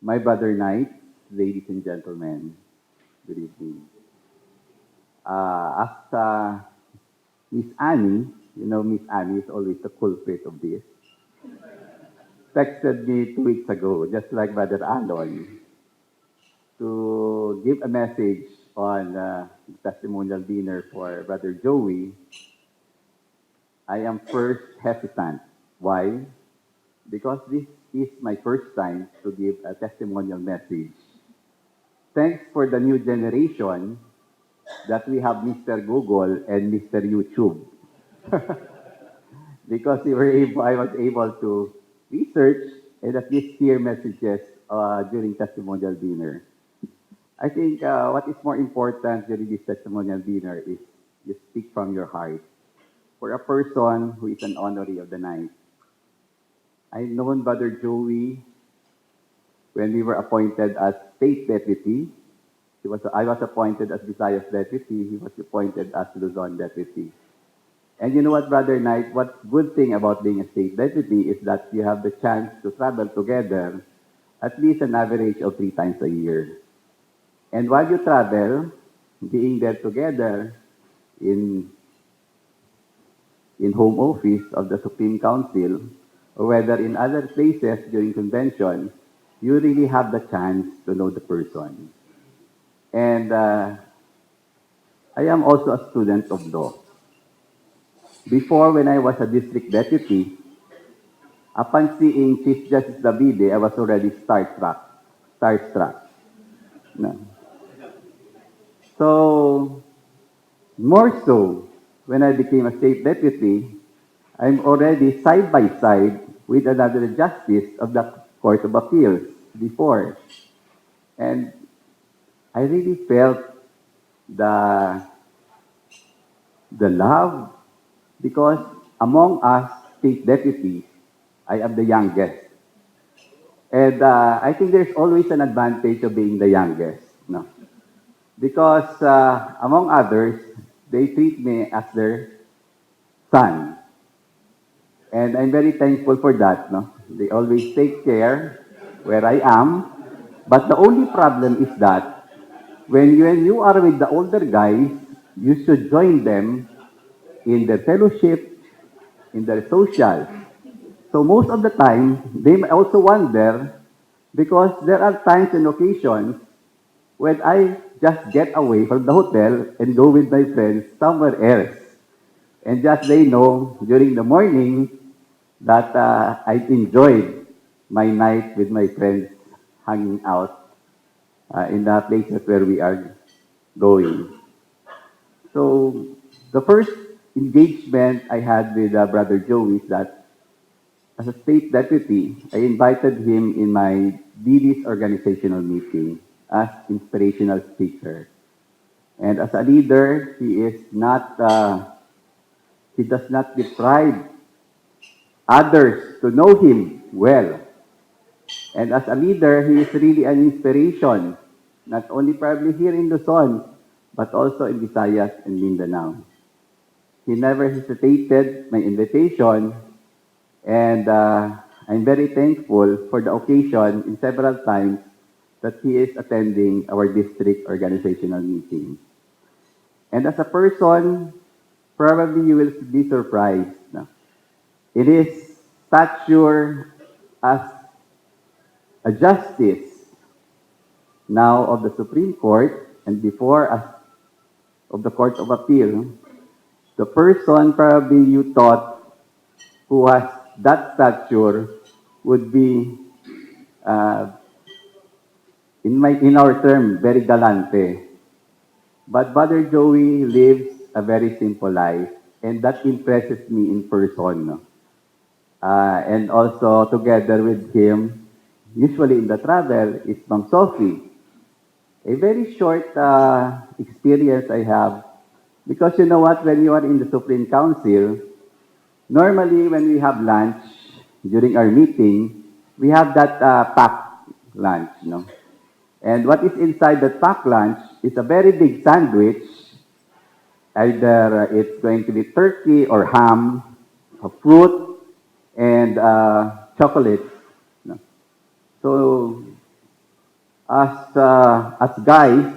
My brother knights, ladies and gentlemen, good evening. As Miss Annie, Miss Annie is always the culprit of this, texted me 2 weeks ago, just like Brother Alon, to give a message on the testimonial dinner for Brother Joey. I am first hesitant. Why? Because this is my first time to give a testimonial message. Thanks for the new generation that we have Mr. Google and Mr. YouTube. Because I was able to research and at least hear messages during testimonial dinner. I think what is more important during this testimonial dinner is you speak from your heart. For a person who is an honoree of the night, I've known Brother Joey when we were appointed as state deputy. I was appointed as Visayas deputy. He was appointed as Luzon deputy. And you know what, Brother Knight, what's good thing about being a state deputy is that you have the chance to travel together at least an average of 3 times a year. And while you travel, being there together in home office of the Supreme Council, or whether in other places during convention, you really have the chance to know the person. And I am also a student of law. Before, when I was a district deputy, upon seeing Chief Justice Davide, I was already starstruck. No. So, more so, when I became a state deputy, I'm already side by side with another justice of the Court of Appeals before. And I really felt the love because among us state deputies, I am the youngest. And I think there's always an advantage of being the youngest. No? Because among others, they treat me as their son. And I'm very thankful for that. No? They always take care where I am. But the only problem is that when you are with the older guys, you should join them in their fellowship, in their social. So most of the time, they may also wonder because there are times and occasions when I just get away from the hotel and go with my friends somewhere else. And just they know during the morning that I enjoyed my night with my friends hanging out in the places where we are going. So the first engagement I had with Brother Joe is that as a state deputy, I invited him in my DD's organizational meeting as inspirational speaker. And as a leader, he does not deprive others to know him well. And as a leader, he is really an inspiration, not only probably here in Luzon, but also in Visayas and Mindanao. He never hesitated my invitation, and I'm very thankful for the occasion in several times that he is attending our district organizational meeting. And as a person, probably you will be surprised. No? It is stature as a justice now of the Supreme Court and before as of the Court of Appeal, the person probably you thought who has that stature would be, in our term, very galante. But Brother Joey lives a very simple life, and that impresses me in person. No? And also together with him, usually in the travel, is Ma'am Sophie. A very short experience I have, because you know what, when you are in the Supreme Council, normally when we have lunch during our meeting, we have that packed lunch, no? And what is inside that packed lunch is a very big sandwich. Either it's going to be turkey or ham, a fruit, and chocolate. No? So as guys,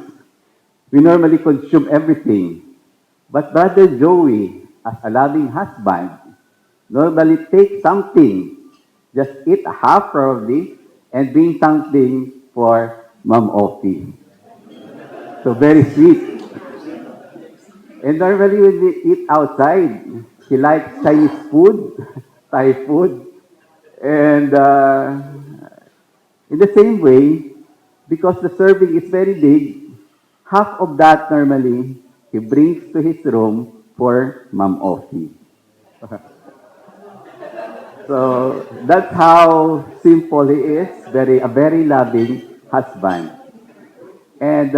we normally consume everything. But Brother Joey, as a loving husband, normally take something, just eat a half probably, and bring something for Mom Offie. So very sweet. And normally when we eat outside, he likes Chinese food, Thai food, and in the same way, because the serving is very big, half of that normally he brings to his room for Ma'am Offie. So that's how simple he is, a very loving husband. And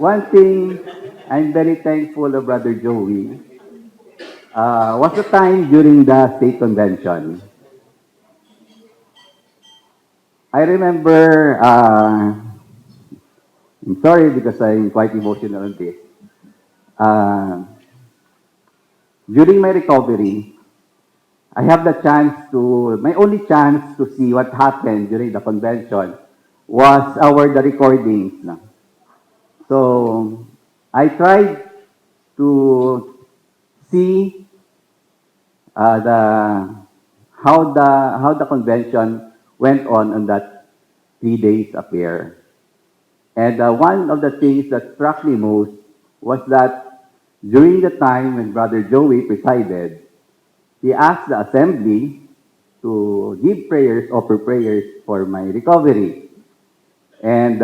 one thing I'm very thankful of Brother Joey was the time during the state convention. I remember, I'm sorry because I'm quite emotional on this. Uh, During my recovery, I have my only chance to see what happened during the convention was the recordings. No? So I tried to see the how the convention went on that 3 days affair. And one of the things that struck me most was that during the time when Brother Joey presided, he asked the assembly to give prayers, offer prayers for my recovery. And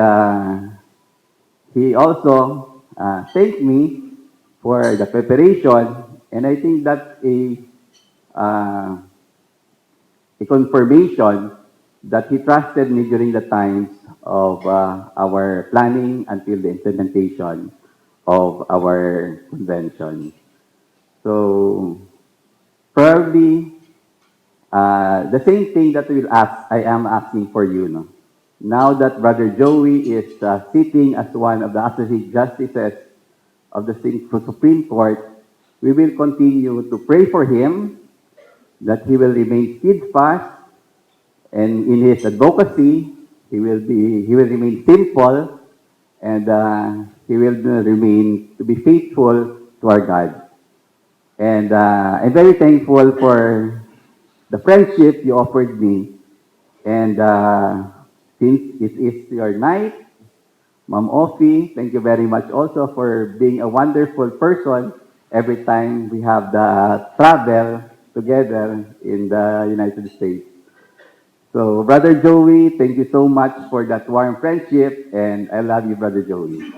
he also thanked me for the preparation. And I think that's uh, a confirmation that he trusted me during the times of our planning until the implementation of our convention. So probably the same thing that I am asking for you. No? Now that Brother Joey is sitting as one of the associate justices of the Supreme Court, we will continue to pray for him that he will remain steadfast and in his advocacy, he will remain simple and he will remain to be faithful to our God. And I'm very thankful for the friendship you offered me. And since it is your night, Ma'am Offie, thank you very much also for being a wonderful person every time we have the travel together in the United States. So, Brother Joey, thank you so much for that warm friendship, and I love you, Brother Joey.